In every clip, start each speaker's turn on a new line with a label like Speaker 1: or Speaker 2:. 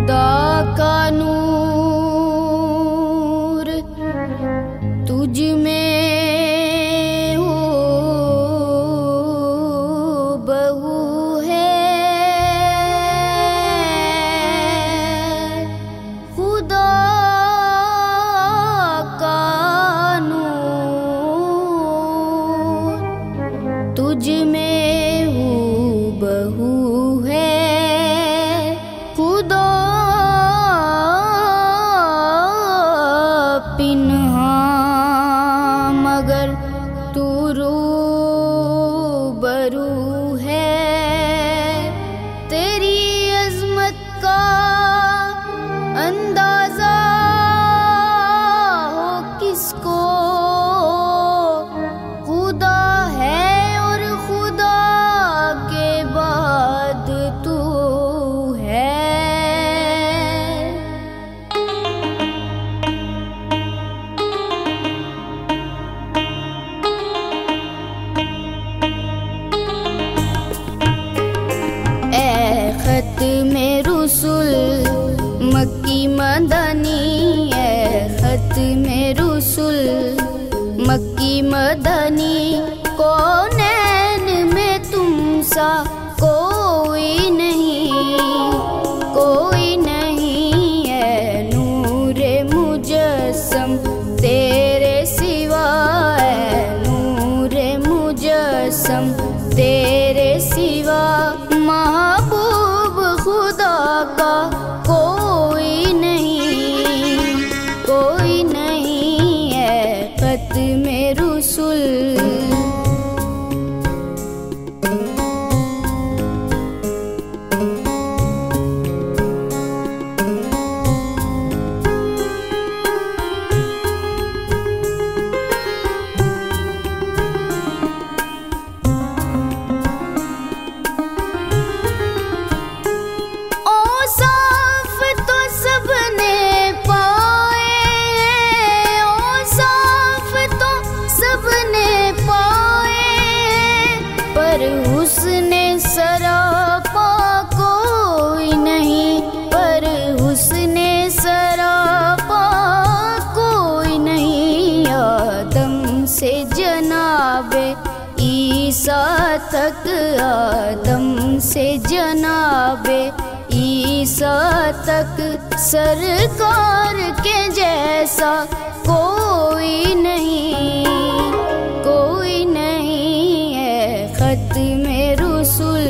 Speaker 1: खुदा का नूर तुझ में हो बहु है। खुदा का नूर तुझ में हो बहु है। खुदा पिन्हा मगर तू रूबरू है। तेरी अज़मत का अंदाज़ा हो किसको। खुदा है और खुदा के बाद तू है। खत में रुसुल मक्की मदनी है। खत में रुसुल मक्की मदनी कौनैन में तुम सा कोई नहीं। कोई नहीं है नूरे मुजस्सम तेरे सिवा है। नूरे मुजस्सम तेरे सिवा महबूब खुदा का कोई नहीं। कोई नहीं है खत में रुसुल। हुस्ने सरापा कोई नहीं। पर हुस्ने सरापा कोई नहीं। आदम से जनाबे ईसा तक। आदम से जनाबे ईसा तक सरकार के जैसा कोई नहीं। कोई नहीं है खत में रुसुल।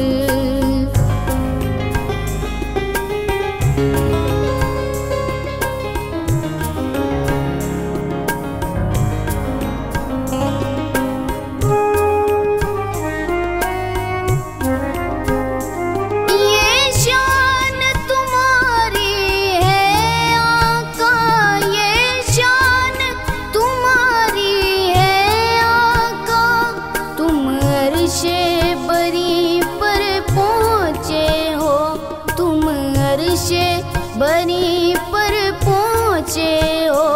Speaker 1: बनी पर पहुँचे हो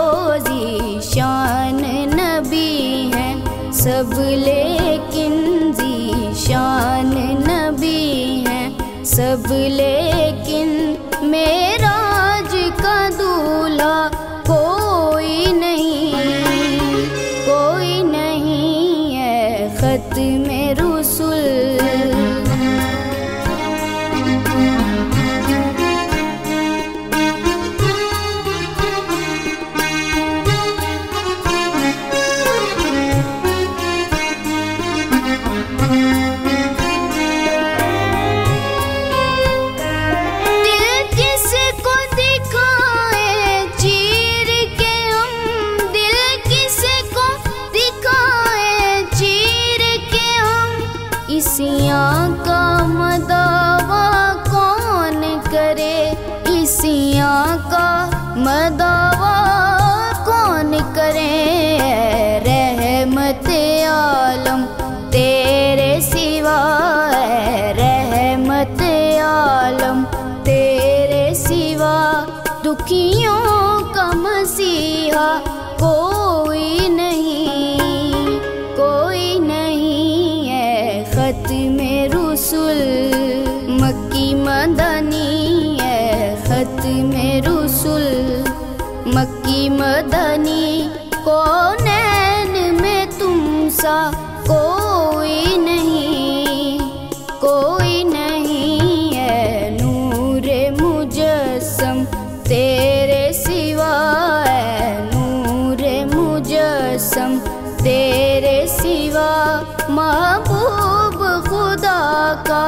Speaker 1: ज़ीशान नबी हैं सब लेकिन ज़ीशान नबी हैं सब लेकिन मेराज का दूल्हा कोई नहीं। कोई नहीं है खत में रुसुल। इसियाँ का मदावा कौन करे। इसियाँ का मदावा कौन करे। रहमत आलम तेरे सिवा है। रहमत आलम तेरे सिवा दुखियों का मसीहा कोई नहीं। कोई नहीं है खत में रुसुल मक्की मदनी है। खत मदनी कौनैन में तुम सा कोई नहीं है नूरे मुजस्सम तेरे सिवा है नूरे मुजस्सम तेरे सिवा महबूब खुदा का